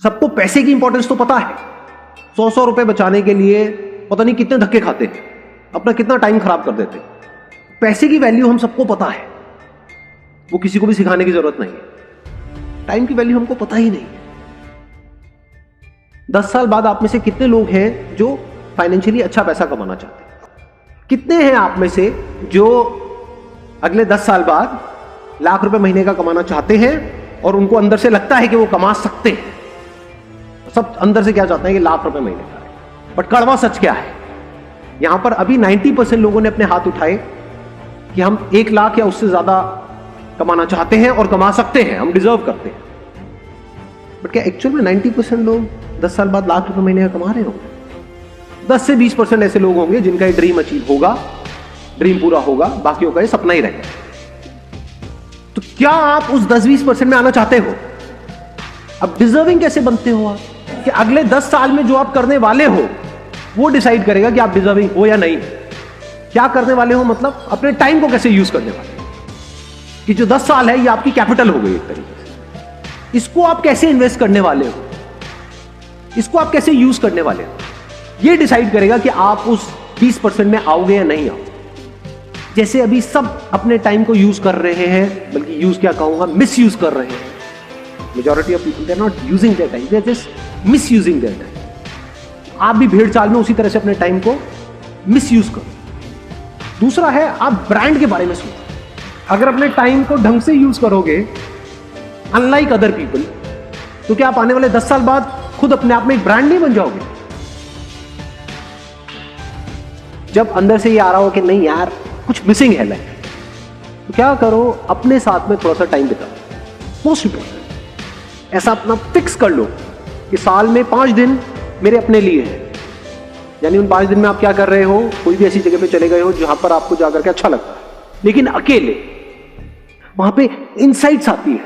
सबको पैसे की इंपॉर्टेंस तो पता है, 100 रुपए बचाने के लिए पता नहीं कितने धक्के खाते हैं, अपना कितना टाइम खराब कर देते हैं। पैसे की वैल्यू हम सबको पता है, वो किसी को भी सिखाने की जरूरत नहीं है। टाइम की वैल्यू हमको पता ही नहीं है। 10 साल बाद आप में से कितने लोग हैं जो फाइनेंशियली अच्छा पैसा कमाना चाहते हैं? कितने हैं आप में से जो अगले 10 साल बाद लाख रुपए महीने का कमाना चाहते हैं और उनको अंदर से लगता है कि वो कमा सकते हैं? सब अंदर से क्या चाहते हैं कि लाख रुपए महीने का। बट कड़वा सच क्या है? यहां पर अभी 90% लोगों ने अपने हाथ उठाए कि हम 1 लाख या उससे ज्यादा कमाना चाहते हैं और कमा सकते हैं, हम डिजर्व करते हैं। बट क्या एक्चुअल में 90% लोग 10 साल बाद लाख रुपए महीने का कमा रहे होंगे? 10 से 20% ऐसे लोग होंगे जिनका ये ड्रीम अचीव होगा, ड्रीम पूरा होगा, बाकियों का ये सपना ही रहेगा। तो क्या आप उस 10-20% में आना चाहते हो? अब डिजर्विंग कैसे बनते हो आप? कि अगले 10 साल में जो आप करने वाले हो वो डिसाइड करेगा कि आप डिजर्विंग हो या नहीं। क्या करने वाले हो मतलब अपने टाइम को कैसे यूज करने वाले हो, कि जो 10 साल है ये आपकी कैपिटल हो गई एक तरीके से। इसको आप कैसे इन्वेस्ट करने वाले हो, इसको आप कैसे यूज करने वाले हो, ये डिसाइड करेगा कि आप उस 20% में आओगे या नहीं आओगे। जैसे अभी सब अपने टाइम को यूज कर रहे हैं, बल्कि यूज क्या कहूंगा, मिस यूज कर रहे हैं। Majority of people they are not using their time, they are just misusing their time. आप भी भेड़ चाल में उसी तरह से अपने टाइम को मिस यूज करो। दूसरा है, आप ब्रांड के बारे में सोचो। अगर अपने टाइम को ढंग से यूज करोगे अनलाइक अदर पीपल, तो क्या आप आने वाले 10 साल बाद खुद अपने आप में एक ब्रांड नहीं बन जाओगे? जब अंदर से ये आ रहा हो कि नहीं यार कुछ मिसिंग है लाइफ, तो क्या करो, अपने साथ में थोड़ा सा टाइम बिताओ। मोस्ट इंपॉर्टेंट, ऐसा अपना फिक्स कर लो कि साल में 5 दिन मेरे अपने लिए हैं। यानी उन 5 दिन में आप क्या कर रहे हो? कोई भी ऐसी जगह पे चले गए हो जहां पर आपको जाकर के अच्छा लगता है, लेकिन अकेले। वहां पे इनसाइट्स आती है।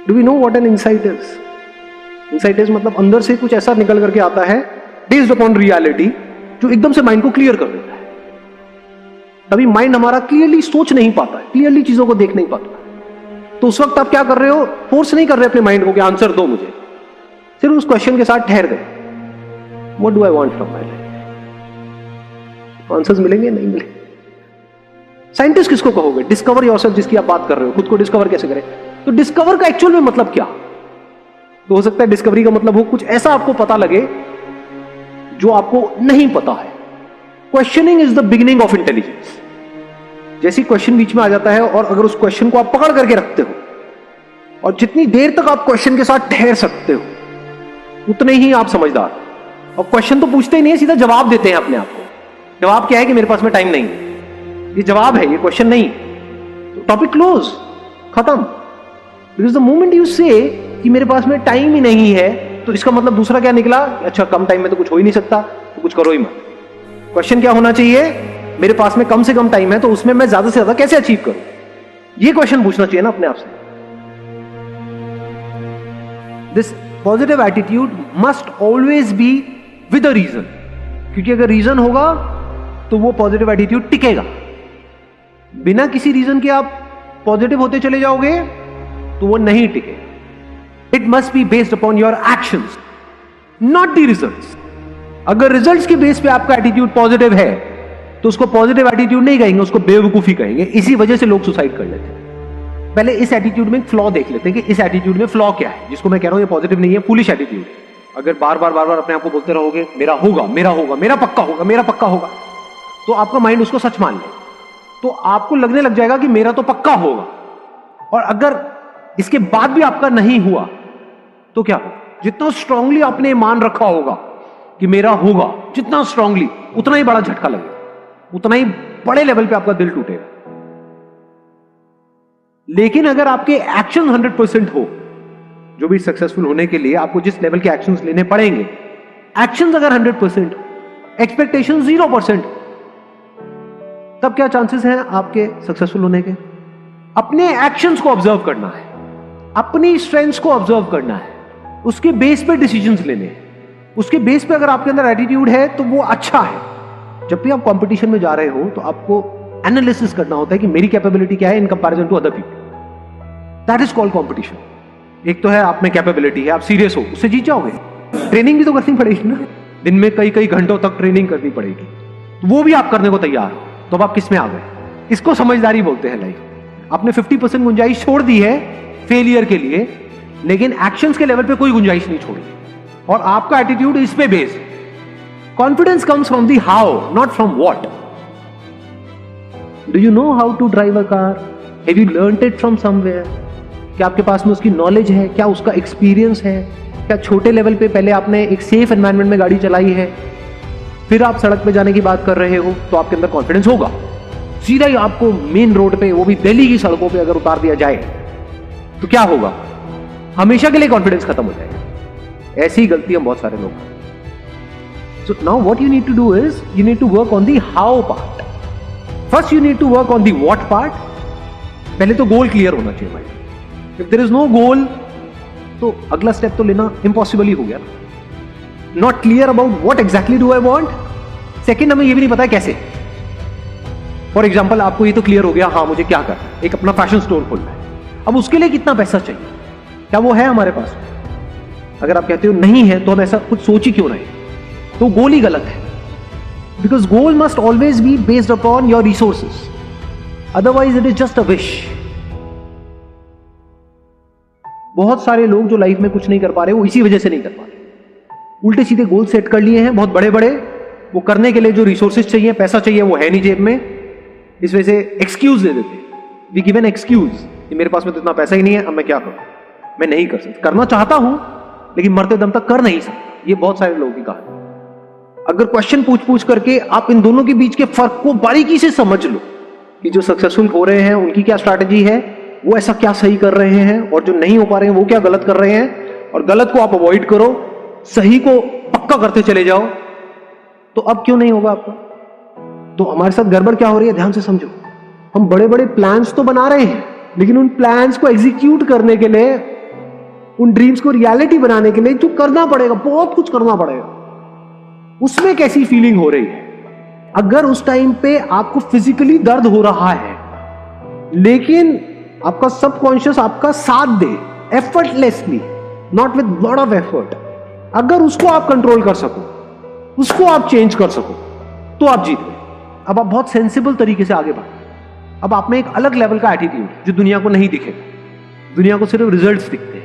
Do we know what an insight is? Insight is मतलब अंदर से कुछ ऐसा निकल करके आता है बेस्ड अपॉन रियलिटी, जो एकदम से माइंड को क्लियर कर देता है। तभी माइंड हमारा क्लियरली सोच नहीं पाता है, क्लियरली चीजों को देख नहीं पाता। तो उस वक्त आप क्या कर रहे हो? फोर्स नहीं कर रहे अपने माइंड को कि आंसर दो मुझे, सिर्फ उस क्वेश्चन के साथ ठहर गए, what do I want from my life? Answers मिलेंगे? नहीं मिलेंगे। साइंटिस्ट किसको कहोगे? डिस्कवर योरसेल्फ, जिसकी आप बात कर रहे हो, खुद को डिस्कवर कैसे करें? तो डिस्कवर का एक्चुअल में मतलब क्या? तो हो सकता है डिस्कवरी का मतलब हो कुछ ऐसा आपको पता लगे जो आपको नहीं पता है। Questioning is the beginning of intelligence. जैसी क्वेश्चन बीच में आ जाता है और अगर उस क्वेश्चन को आप पकड़ करके रखते हो और जितनी देर तक आप क्वेश्चन के साथ ठहर सकते हो उतने ही आप समझदार। और क्वेश्चन तो पूछते ही नहीं, सीधा जवाब देते हैं अपने आप को। जवाब क्या है कि मेरे पास में टाइम नहीं है, ये जवाब है, ये क्वेश्चन नहीं। तो टॉपिक क्लोज, खत्म। बिकॉज द मोमेंट यू से कि मेरे पास में टाइम ही नहीं है, तो इसका मतलब दूसरा क्या निकला? अच्छा कम टाइम में तो कुछ हो ही नहीं सकता, तो कुछ करो ही मत। क्वेश्चन क्या होना चाहिए? मेरे पास में कम से कम टाइम है, तो उसमें मैं ज्यादा से ज्यादा कैसे अचीव करूं? ये क्वेश्चन पूछना चाहिए ना अपने आप से। This positive attitude must always be with a reason, क्योंकि अगर रीजन होगा तो वो पॉजिटिव एटीट्यूड टिकेगा। बिना किसी रीजन के आप पॉजिटिव होते चले जाओगे तो वो नहीं टिके। It must be based upon your actions, not the results. अगर रिजल्ट्स के बेस पे आपका एटीट्यूड पॉजिटिव है तो उसको पॉजिटिव एटीट्यूड नहीं कहेंगे, उसको बेवकूफी कहेंगे। इसी वजह से लोग सुसाइड कर लेते हैं। पहले इस एटीट्यूड में एक फ्लॉ देख लेते हैं कि इस एटीट्यूड में फ्लॉ क्या है, जिसको मैं कह रहा हूं ये पॉजिटिव नहीं है, फूलिश एटीट्यूड। अगर बार बार अपने आप को बोलते रहोगे मेरा होगा, मेरा होगा, मेरा पक्का होगा, मेरा पक्का होगा, तो आपका माइंड उसको सच मान ले, तो आपको लगने लग जाएगा कि मेरा तो पक्का होगा। और अगर इसके बाद भी आपका नहीं हुआ तो क्या? जितना स्ट्रांगली आपने मान रखा होगा कि मेरा होगा, जितना स्ट्रांगली, उतना ही बड़ा झटका लगेगा, उतना ही बड़े लेवल पे आपका दिल टूटेगा। लेकिन अगर आपके एक्शन 100% हो, जो भी सक्सेसफुल होने के लिए आपको जिस लेवल के एक्शंस लेने पड़ेंगे, एक्शंस अगर 100%, एक्सपेक्टेशन 0%, तब क्या चांसेस हैं आपके सक्सेसफुल होने के? अपने एक्शंस को ऑब्जर्व करना है, अपनी स्ट्रेंथ्स को ऑब्जर्व करना है, उसके बेस पे डिसीजंस लेने हैं। उसके बेस पे अगर आपके अंदर एटीट्यूड है तो वो अच्छा है। जब भी आप कंपटीशन में जा रहे हो तो आपको एनालिसिस करना होता है कि मेरी कैपेबिलिटी क्या है in comparison to other people. That is called competition. एक तो है आप में कैपेबिलिटी है, आप सीरियस हो, उससे जीत जाओगे। ट्रेनिंग भी तो करनी पड़ेगी ना, दिन में कई कई घंटों तक ट्रेनिंग करनी पड़ेगी, तो वो भी आप करने को तैयार हो, तो अब आप किस में आ गए? इसको समझदारी बोलते हैं लाइफ। आपने 50% गुंजाइश छोड़ दी है फेलियर के लिए, लेकिन एक्शंस के लेवल पे कोई गुंजाइश नहीं छोड़ी, और आपका एटीट्यूड इस पे based. Confidence comes from the how, not from what. Do you know how to drive a car? Have you learned it from somewhere? क्या आपके पास में उसकी नॉलेज है? क्या उसका एक्सपीरियंस है? क्या छोटे लेवल पे पहले आपने एक सेफ एनवायरनमेंट में गाड़ी चलाई है, फिर आप सड़क पे जाने की बात कर रहे हो, तो आपके अंदर कॉन्फिडेंस होगा। सीधा ही आपको मेन रोड पे, वो भी दिल्ली की सड़कों पे अगर उतार दिया जाए तो क्या होगा? हमेशा के लिए कॉन्फिडेंस खत्म हो जाएगा। ऐसी गलती हम बहुत सारे लोग करते हैं। So now what you need to do is you need to work on the how part. First you need to work on the what part. पहले तो गोल क्लियर होना चाहिए भाई। If there is no goal तो अगला step तो लेना impossible ही हो गया। Not clear about what exactly do I want. Second, हमें ये भी नहीं पता है कैसे। फॉर एग्जांपल, आपको ये तो क्लियर हो गया, हाँ मुझे क्या करना है, एक अपना फैशन स्टोर खोलना है। अब उसके लिए कितना पैसा चाहिए, क्या वो है हमारे पास? अगर आप कहते हो नहीं है, तो हम ऐसा कुछ सोच ही क्यों रहे? तो गोल ही गलत है। Because goal must always be based upon your resources, otherwise it is just a wish. बहुत सारे लोग जो लाइफ में कुछ नहीं कर पा रहे, वो इसी वजह से नहीं कर पा रहे। उल्टे सीधे गोल सेट कर लिए हैं बहुत बड़े बड़े, वो करने के लिए जो रिसोर्सेज चाहिए, पैसा चाहिए, वो है नहीं जेब में। इस वजह से एक्सक्यूज दे देते, वी गिव एन एक्सक्यूज कि मेरे पास में तो इतना पैसा ही नहीं है, अब मैं क्या करूं, मैं नहीं कर सकता। करना चाहता हूं लेकिन मरते दम तक कर नहीं सकता। ये बहुत सारे लोगों की कहानी। अगर क्वेश्चन पूछ पूछ करके आप इन दोनों के बीच के फर्क को बारीकी से समझ लो कि जो सक्सेसफुल हो रहे हैं उनकी क्या स्ट्रैटेजी है, वो ऐसा क्या सही कर रहे हैं, और जो नहीं हो पा रहे हैं वो क्या गलत कर रहे हैं, और गलत को आप अवॉइड करो, सही को पक्का करते चले जाओ, तो अब क्यों नहीं होगा आपका? तो हमारे साथ गड़बड़ क्या हो रही है, ध्यान से समझो। हम बड़े बड़े प्लान्स तो बना रहे हैं, लेकिन उन प्लान्स को एग्जीक्यूट करने के लिए, उन ड्रीम्स को रियलिटी बनाने के लिए जो करना पड़ेगा, बहुत कुछ करना पड़ेगा, उसमें कैसी फीलिंग हो रही है? अगर उस टाइम पे आपको फिजिकली दर्द हो रहा है, लेकिन आपका सबकॉन्शियस आपका साथ दे effortlessly, not with lot of effort, अगर उसको आप कंट्रोल कर सको, उसको आप चेंज कर सको, तो आप जीत गए। अब आप बहुत सेंसिबल तरीके से आगे बढ़ो। अब आप में एक अलग लेवल का एटीट्यूड जो दुनिया को नहीं दिखेगा। दुनिया को सिर्फ रिजल्ट्स दिखते हैं,